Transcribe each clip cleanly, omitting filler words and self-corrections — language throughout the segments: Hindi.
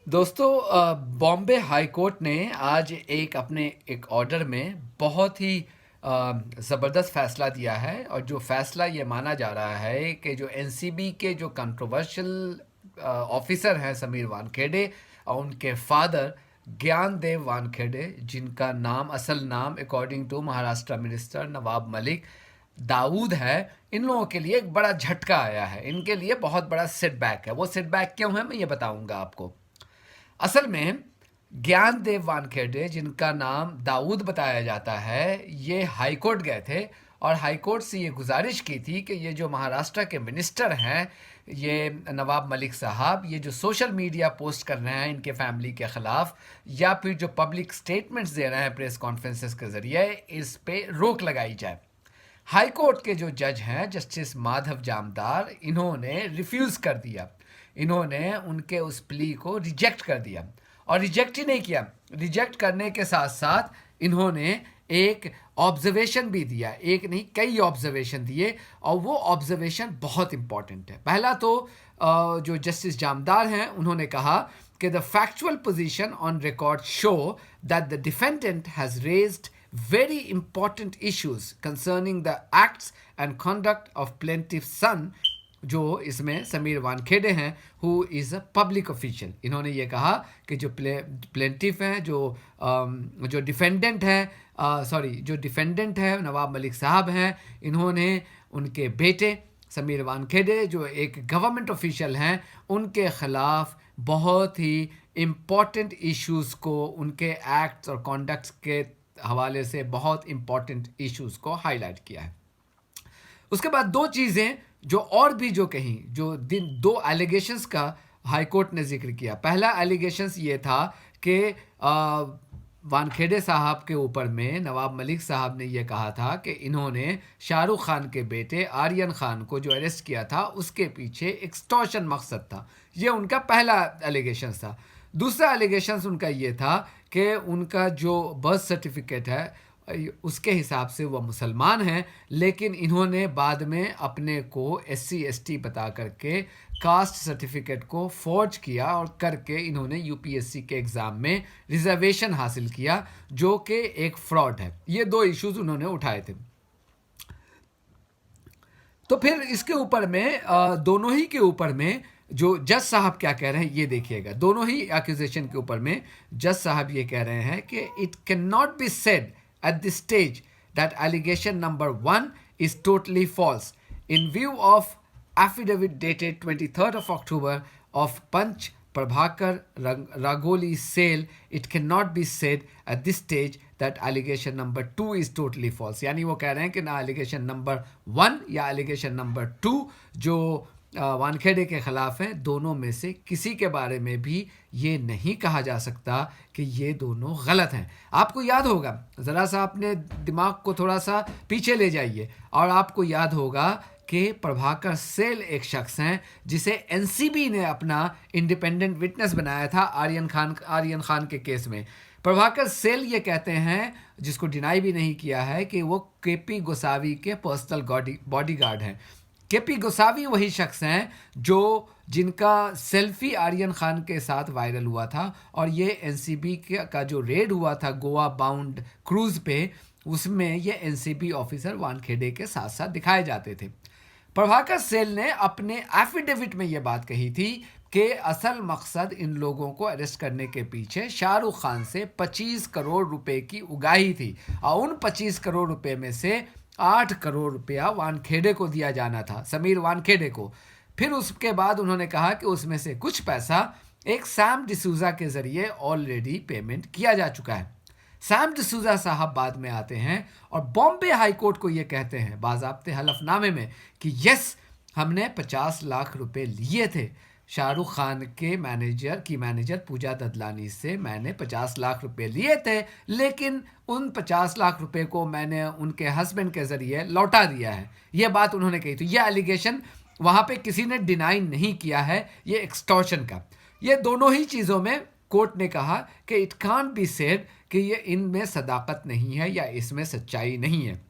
दोस्तों, बॉम्बे हाई कोर्ट ने आज अपने एक ऑर्डर में बहुत ही ज़बरदस्त फ़ैसला दिया है। और जो फ़ैसला ये माना जा रहा है कि जो एनसीबी के जो कंट्रोवर्शियल ऑफिसर हैं समीर वानखेड़े और उनके फादर ज्ञानदेव वानखेड़े, जिनका असल नाम according to Maharashtra minister Nawab Malik Dawood है, इन लोगों के लिए एक बड़ा झटका आया है। इनके लिए बहुत बड़ा सेटबैक है। वो सेटबैक क्यों है, मैं ये बताऊंगा आपको। असल में ज्ञानदेव वानखेड़े, जिनका नाम दाऊद बताया जाता है, ये हाई कोर्ट गए थे और हाई कोर्ट से ये गुजारिश की थी कि ये जो महाराष्ट्र के मिनिस्टर हैं, ये नवाब मलिक साहब, ये जो सोशल मीडिया पोस्ट कर रहे हैं इनके फैमिली के ख़िलाफ़, या फिर जो पब्लिक स्टेटमेंट्स दे रहे हैं प्रेस कॉन्फ्रेंसेस के ज़रिए, इस पे रोक लगाई जाए। हाई कोर्ट के जो जज हैं जस्टिस माधव जामदार, इन्होंने रिफ्यूज़ कर दिया। इन्होंने उनके उस प्ली को रिजेक्ट कर दिया। और रिजेक्ट ही नहीं किया, रिजेक्ट करने के साथ साथ इन्होंने एक ऑब्जर्वेशन भी दिया। एक नहीं, कई ऑब्जर्वेशन दिए, और वो ऑब्जर्वेशन बहुत इंपॉर्टेंट है। पहला तो जो जस्टिस जामदार हैं, उन्होंने कहा कि the factual position on record show that the defendant has raised very important issues concerning the acts and conduct of plaintiff's son, जो इसमें समीर वानखेड़े हैं, who is a public official. इन्होंने ये कहा कि जो प्लेंटिफ हैं, जो डिफेंडेंट हैं, जो डिफेंडेंट है नवाब मलिक साहब हैं, इन्होंने उनके बेटे समीर वानखेड़े, जो एक गवर्नमेंट ऑफिशियल हैं, उनके ख़िलाफ़ बहुत ही इम्पॉर्टेंट इश्यूज़ को, उनके एक्ट्स और कॉन्डक्ट्स के हवाले से बहुत इंपॉर्टेंट इश्यूज को हाईलाइट किया है। उसके बाद दो चीज़ें जो और भी जो कहीं, दो एलिगेशंस का हाई कोर्ट ने जिक्र किया। पहला एलिगेशंस ये था कि वानखेड़े साहब के ऊपर में नवाब मलिक साहब ने यह कहा था कि इन्होंने शाहरुख खान के बेटे आर्यन खान को जो अरेस्ट किया था, उसके पीछे एक्सटॉर्शन मकसद था। ये उनका पहला एलिगेशन था। दूसरा एलिगेशन उनका ये था कि उनका जो बर्थ सर्टिफिकेट है, उसके हिसाब से वह मुसलमान हैं, लेकिन इन्होंने बाद में अपने को SC ST बता करके कास्ट सर्टिफिकेट को फॉर्ज किया और करके इन्होंने UPSC के एग्ज़ाम में रिजर्वेशन हासिल किया, जो कि एक फ्रॉड है। ये दो इश्यूज उन्होंने उठाए थे। तो फिर इसके ऊपर में दोनों ही के ऊपर में जो जज साहब क्या कह रहे हैं ये देखिएगा। दोनों ही एक्यूजेशन के ऊपर में जज साहब ये कह रहे हैं कि it can not be said at this stage that allegation number 1 is totally false in view of affidavit dated 23rd of October of Panch Prabhakar Ragoli sale. It cannot be said at this stage that allegation number 2 is totally false. यानी वो कह रहे हैं कि ना allegation number 1 या allegation number 2 जो वानखेड़े के ख़िलाफ़ हैं, दोनों में से किसी के बारे में भी ये नहीं कहा जा सकता कि ये दोनों गलत हैं। आपको याद होगा, ज़रा सा अपने दिमाग को थोड़ा सा पीछे ले जाइए, और आपको याद होगा कि प्रभाकर सेल एक शख्स हैं जिसे एनसीबी ने अपना इंडिपेंडेंट विटनेस बनाया था आर्यन खान के केस में। प्रभाकर सेल ये कहते हैं, जिसको डिनाई भी नहीं किया है, कि वो केपी गोसावी के पर्सनल बॉडीगार्ड हैं। केपी गोसावी वही शख्स हैं जिनका सेल्फी आर्यन खान के साथ वायरल हुआ था, और ये एनसीबी का जो रेड हुआ था गोवा बाउंड क्रूज़ पे, उसमें ये एनसीबी ऑफिसर वानखेड़े के साथ साथ दिखाए जाते थे। प्रभाकर सेल ने अपने एफिडेविट में ये बात कही थी कि असल मकसद इन लोगों को अरेस्ट करने के पीछे शाहरुख खान से 25 करोड़ रुपए की उगाही थी, और उन 25 करोड़ रुपए में से 8 करोड़ रुपया वानखेड़े को दिया जाना था, समीर वानखेड़े को। फिर उसके बाद उन्होंने कहा कि उसमें से कुछ पैसा एक सैम डिसूजा के ज़रिए ऑलरेडी पेमेंट किया जा चुका है। सैम डिसूजा साहब बाद में आते हैं और बॉम्बे हाई कोर्ट को ये कहते हैं बाज़ाब्ते हलफनामे में कि यस, हमने 50 लाख रुपए लिए थे शाहरुख खान के मैनेजर पूजा ददलानी से। मैंने 50 लाख रुपए लिए थे, लेकिन उन 50 लाख रुपए को मैंने उनके हस्बैंड के ज़रिए लौटा दिया है। ये बात उन्होंने कही। तो ये एलिगेशन वहाँ पे किसी ने डिनाई नहीं किया है, ये एक्सटॉर्शन का। ये दोनों ही चीज़ों में कोर्ट ने कहा कि इट कांट बी सेड कि ये इनमें सदाकत नहीं है या इसमें सच्चाई नहीं है।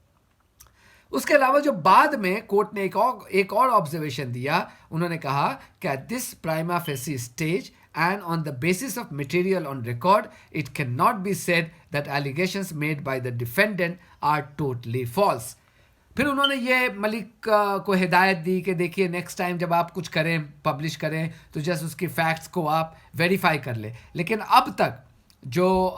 उसके अलावा जो बाद में कोर्ट ने एक और ऑब्जर्वेशन दिया, उन्होंने कहा कि at this prima facie stage and on the basis of material on record, it cannot be said that allegations made by the defendant are totally false. फिर उन्होंने ये मलिक को हिदायत दी कि देखिए नेक्स्ट टाइम जब आप कुछ करें, पब्लिश करें, तो जस्ट उसकी फैक्ट्स को आप वेरीफाई कर लें. लेकिन अब तक जो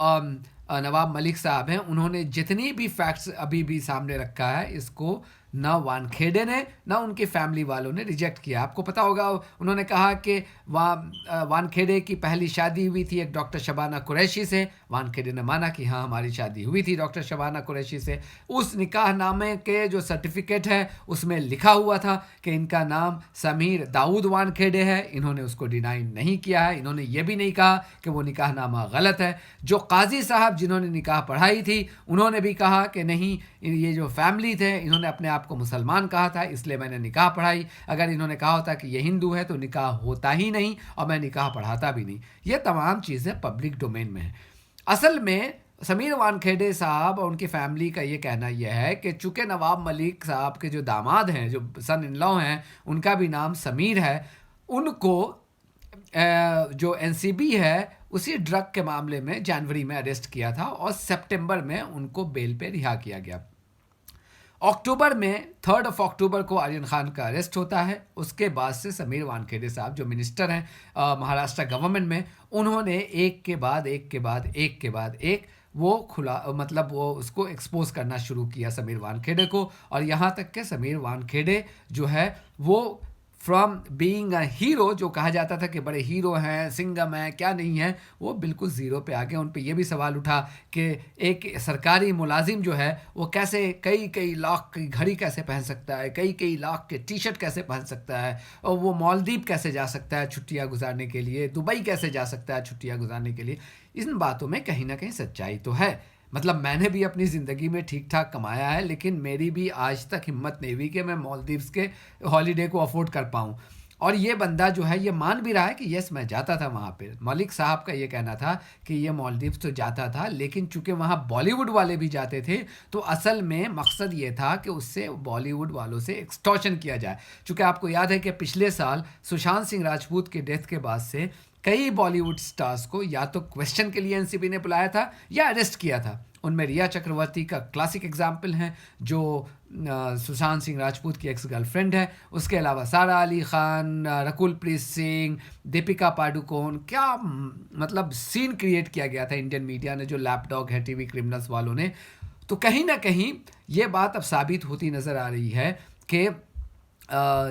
नवाब मलिक साहब हैं, उन्होंने जितनी भी फैक्ट्स अभी भी सामने रखा है, इसको ना वानखेड़े ने ना उनके फैमिली वालों ने रिजेक्ट किया. आपको पता होगा उन्होंने कहा कि वानखेड़े की पहली शादी हुई थी एक डॉक्टर शबाना कुरैशी से. वानखेड़े ने माना कि हाँ हमारी शादी हुई थी डॉक्टर शबाना कुरैशी से. उस निकाहनामे के जो सर्टिफिकेट है उसमें लिखा हुआ था कि इनका नाम समीर दाऊद वानखेड़े है. इन्होंने उसको डिनाई नहीं किया है. इन्होंने ये भी नहीं कहा कि वो निकाहनामा गलत है. जो काजी साहब जिन्होंने निकाह पढ़ाई थी उन्होंने भी कहा कि नहीं, ये जो फैमिली थे इन्होंने अपने आप को मुसलमान कहा था इसलिए मैंने निकाह पढ़ाई. अगर इन्होंने कहा होता कि ये हिंदू है तो निकाह होता ही नहीं और मैं निकाह पढ़ाता भी नहीं. ये तमाम चीज़ें पब्लिक डोमेन में हैं. असल में समीर वानखेड़े साहब और उनकी फैमिली का ये कहना यह है कि चूँकि नवाब मलिक साहब के जो दामाद हैं, जो सन इन लॉ हैं, उनका भी नाम समीर है, उनको जो एनसीबी है उसी ड्रग के मामले में जनवरी में अरेस्ट किया था और सितंबर में उनको बेल पे रिहा किया गया. अक्टूबर में 3 अक्टूबर को आर्यन खान का अरेस्ट होता है. उसके बाद से समीर वानखेड़े साहब जो मिनिस्टर हैं महाराष्ट्र गवर्नमेंट में, उन्होंने एक के बाद एक वो खुला मतलब वो उसको एक्सपोज करना शुरू किया समीर वानखेड़े को. और यहाँ तक कि समीर वानखेड़े जो है वो फ्रॉम बीइंग अ हीरो, जो कहा जाता था कि बड़े हीरो हैं, सिंघम हैं, क्या नहीं है, वो बिल्कुल ज़ीरो पे आ गए. उन पे ये भी सवाल उठा कि एक सरकारी मुलाजिम जो है वो कैसे कई लाख की घड़ी कैसे पहन सकता है, कई लाख के टी शर्ट कैसे पहन सकता है, और वो मालदीव कैसे जा सकता है छुट्टियां गुजारने के लिए, दुबई कैसे जा सकता है छुट्टियां गुजारने के लिए. इन बातों में कहीं ना कहीं सच्चाई तो है. मतलब मैंने भी अपनी ज़िंदगी में ठीक ठाक कमाया है, लेकिन मेरी भी आज तक हिम्मत नहीं हुई कि मैं मालदीव्स के हॉलीडे को अफोर्ड कर पाऊँ. और ये बंदा जो है ये मान भी रहा है कि यस मैं जाता था वहाँ पे. मलिक साहब का ये कहना था कि ये मालदीव्स तो जाता था, लेकिन चूंकि वहाँ बॉलीवुड वाले भी जाते थे तो असल में मकसद ये था कि उससे बॉलीवुड वालों से एक्सटॉर्शन किया जाए. चूँकि आपको याद है कि पिछले साल सुशांत सिंह राजपूत के डेथ के बाद से कई बॉलीवुड स्टार्स को या तो क्वेश्चन के लिए एनसीबी ने बुलाया था या अरेस्ट किया था. उनमें रिया चक्रवर्ती का क्लासिक एग्जाम्पल है जो सुशांत सिंह राजपूत की एक्स गर्लफ्रेंड है. उसके अलावा सारा अली खान, रकुल प्रीत सिंह, दीपिका पाडुकोन. क्या मतलब सीन क्रिएट किया गया था इंडियन मीडिया ने, जो लैपडॉग है टीवी क्रिमिनल्स वालों ने. तो कहीं ना कहीं ये बात अब साबित होती नज़र आ रही है कि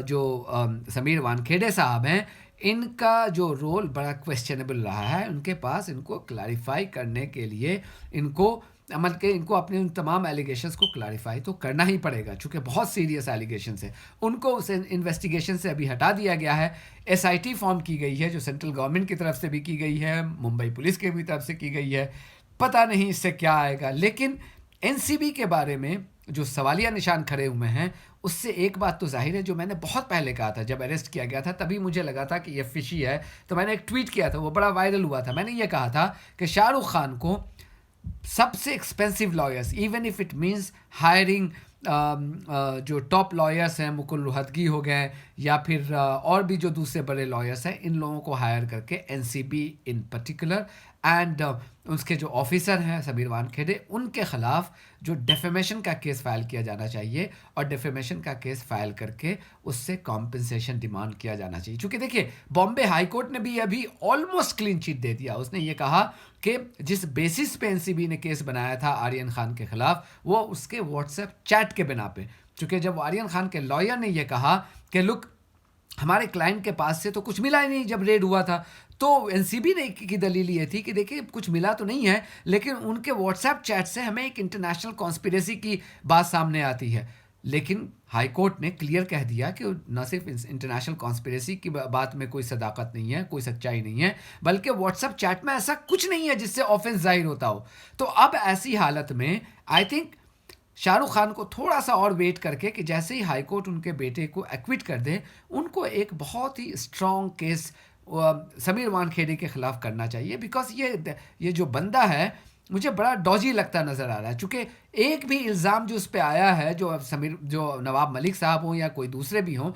जो समीर वानखेड़े साहब हैं, इनका जो रोल बड़ा क्वेश्चनेबल रहा है. उनके पास इनको क्लैरिफाई करने के लिए इनको अपने उन तमाम एलिगेशंस को क्लैरिफाई तो करना ही पड़ेगा, चूँकि बहुत सीरियस एलिगेशंस है. उनको उस इन्वेस्टिगेशन से अभी हटा दिया गया है. एसआईटी फॉर्म की गई है जो सेंट्रल गवर्नमेंट की तरफ से भी की गई है, मुंबई पुलिस की भी तरफ से की गई है. पता नहीं इससे क्या आएगा, लेकिन एनसीबी के बारे में जो सवालिया निशान खड़े हुए हैं उससे एक बात तो जाहिर है, जो मैंने बहुत पहले कहा था जब अरेस्ट किया गया था, तभी मुझे लगा था कि ये फिशी है. तो मैंने एक ट्वीट किया था, वो बड़ा वायरल हुआ था. मैंने ये कहा था कि शाहरुख खान को सबसे expensive lawyers, even if it means hiring जो टॉप लॉयर्स हैं, मुकुल रोहतगी हो गए या फिर और भी जो दूसरे बड़े लॉयर्स हैं, इन लोगों को हायर करके एनसीबी इन पर्टिकुलर एंड उसके जो ऑफिसर हैं समीर वानखेड़े, उनके ख़िलाफ़ जो डेफेमेशन का केस फाइल किया जाना चाहिए और डेफेमेशन का केस फाइल करके उससे कॉम्पनसेशन डिमांड किया जाना चाहिए. क्योंकि देखिए बॉम्बे हाई कोर्ट ने भी अभी ऑलमोस्ट क्लीन चिट दे दिया. उसने ये कहा कि जिस बेसिस पे एनसीबी ने केस बनाया था आर्यन खान के ख़िलाफ़, वो उसके व्हाट्सएप चैट के बिना पे. क्योंकि जब आर्यन खान के लॉयर ने यह कहा कि लुक हमारे क्लाइंट के पास से तो कुछ मिला ही नहीं जब रेड हुआ था, तो एनसीबी ने की दलील ये थी कि देखिए कुछ मिला तो नहीं है, लेकिन उनके व्हाट्सएप चैट से हमें एक इंटरनेशनल कॉन्स्पिरेसी की बात सामने आती है. लेकिन हाई कोर्ट ने क्लियर कह दिया कि न सिर्फ इंटरनेशनल कॉन्स्पिरेसी की बात में कोई सदाकत नहीं है, कोई सच्चाई नहीं है, बल्कि व्हाट्सएप चैट में ऐसा कुछ नहीं है जिससे ऑफेंस जाहिर होता हो. तो अब ऐसी हालत में आई थिंक शाहरुख खान को थोड़ा सा और वेट करके कि जैसे ही हाई कोर्ट उनके बेटे को एक्विट कर दे, उनको एक बहुत ही स्ट्रॉन्ग केस समीर वानखेड़े के ख़िलाफ़ करना चाहिए. बिकॉज ये जो बंदा है मुझे बड़ा डॉजी लगता नज़र आ रहा है. चूँकि एक भी इल्ज़ाम जो उस पर आया है, जो नवाब मलिक साहब हों या कोई दूसरे भी हों,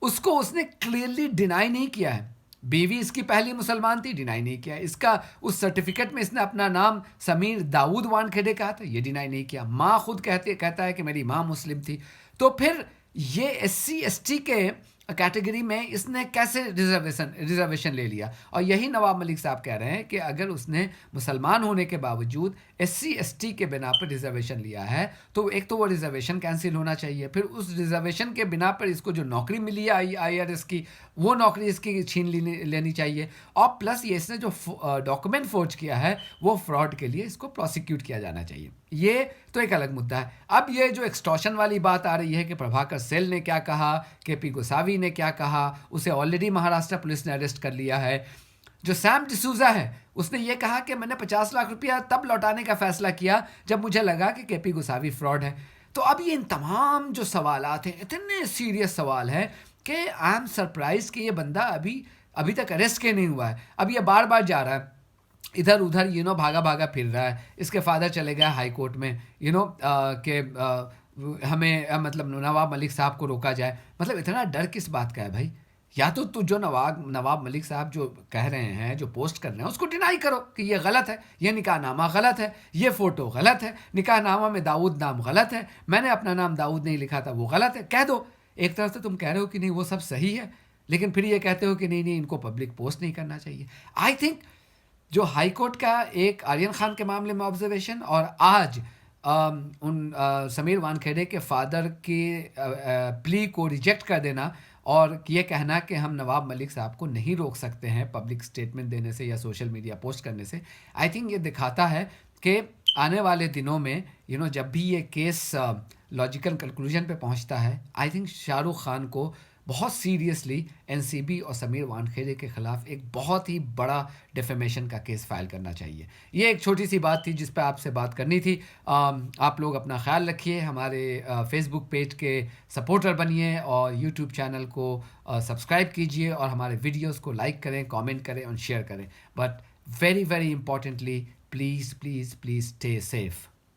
उसको उसने क्लियरली डिनाई नहीं किया है. बीवी इसकी पहली मुसलमान थी, डिनाई नहीं किया। इसका उस सर्टिफिकेट में इसने अपना नाम समीर दाऊद वानखेड़े कहा था, ये डिनाई नहीं किया। माँ खुद कहता है कि मेरी माँ मुस्लिम थी। तो फिर ये SC ST के कैटेगरी में इसने कैसे रिजर्वेशन ले लिया? और यही नवाब मलिक साहब कह रहे हैं कि अगर उसने मुसलमान होने के बावजूद SC ST के बिना पर रिजर्वेशन लिया है तो एक तो वो रिजर्वेशन कैंसिल होना चाहिए, फिर उस रिजर्वेशन के बिना पर इसको जो नौकरी मिली है IRS की, वो नौकरी इसकी छीन लेनी चाहिए। और प्लस ये इसने जो डॉक्यूमेंट फोर्ज किया है वो फ्रॉड के लिए इसको प्रोसिक्यूट किया जाना चाहिए। ये तो एक अलग मुद्दा है। अब ये जो एक्सटॉर्शन वाली बात आ रही है कि प्रभाकर सेल ने क्या कहा, KP गोसावी ने क्या कहा, उसे ऑलरेडी महाराष्ट्र पुलिस ने अरेस्ट कर लिया है। जो सैम डिसूजा है उसने ये कहा कि मैंने 50 लाख रुपया तब लौटाने का फैसला किया जब मुझे लगा कि KP गोसावी फ्रॉड है। तो अब ये इन तमाम जो सवालात हैं, इतने सीरियस सवाल हैं कि आई एम सरप्राइज कि ये बंदा अभी तक अरेस्ट के नहीं हुआ है। अब ये बार बार जा रहा है इधर उधर, भागा फिर रहा है। इसके फादर चले गए हाई कोर्ट में कि हमें मतलब नवाब मलिक साहब को रोका जाए। मतलब इतना डर किस बात का है भाई? या तो तू जो नवाब मलिक साहब जो कह रहे हैं, जो पोस्ट कर रहे हैं, उसको डिनाई करो कि ये गलत है, ये निकाहनामा गलत है, ये फ़ोटो गलत है, निकाहनामा में दाऊद नाम गलत है, मैंने अपना नाम दाऊद नहीं लिखा था, वो गलत है, कह दो। एक तरफ से तुम कह रहे हो कि नहीं वो सब सही है, लेकिन फिर ये कहते हो कि नहीं इनको पब्लिक पोस्ट नहीं करना चाहिए। आई थिंक जो हाई कोर्ट का एक आर्यन खान के मामले में ऑब्जर्वेशन और आज समीर वानखेड़े के फादर की प्ली को रिजेक्ट कर देना और ये कहना कि हम नवाब मलिक साहब को नहीं रोक सकते हैं पब्लिक स्टेटमेंट देने से या सोशल मीडिया पोस्ट करने से, आई थिंक ये दिखाता है कि आने वाले दिनों में जब भी ये केस लॉजिकल कंक्लूजन पे पहुंचता है, आई थिंक शाहरुख खान को बहुत सीरियसली NCB और समीर वानखेड़े के ख़िलाफ़ एक बहुत ही बड़ा डिफेमेशन का केस फाइल करना चाहिए। ये एक छोटी सी बात थी जिस पे आपसे बात करनी थी। आप लोग अपना ख्याल रखिए, हमारे फेसबुक पेज के सपोर्टर बनिए और यूट्यूब चैनल को सब्सक्राइब कीजिए और हमारे वीडियोस को लाइक करें, कमेंट करें और शेयर करें। But very very importantly, please please please stay safe.